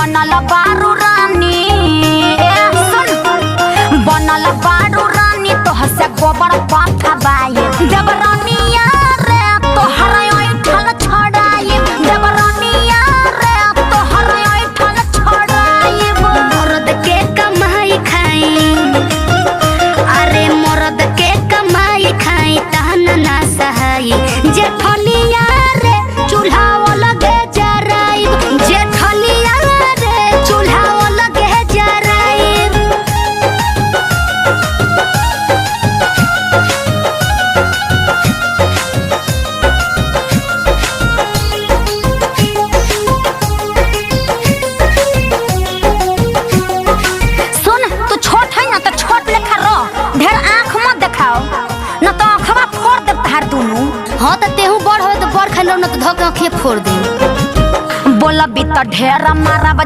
बनल बारू रानी सुन बनल बारू रानी तो हसे गोबर पाथा बाई देवरानिया रे तोहर ऐठल छड़ाई देवरानिया रे तोहर ऐठल छड़ाई मर्द के कमाई खाई अरे मर्द के कमाई खाई तहन ना सहाई जेठलिया रे चूल्हा लगे जराई जेठलिया रे चूल्हा लगे जराई सुन तू छोट है ना तो छोट लेखा रह ढेर आँख मत दिखाओ न तो आँखवा फोड़ दे तार दुनू हाँ तो तेहू बड़ हो तो बड़ खेलो न तो धक आँखें फोड़ दे बोलबी तो ढेर मारब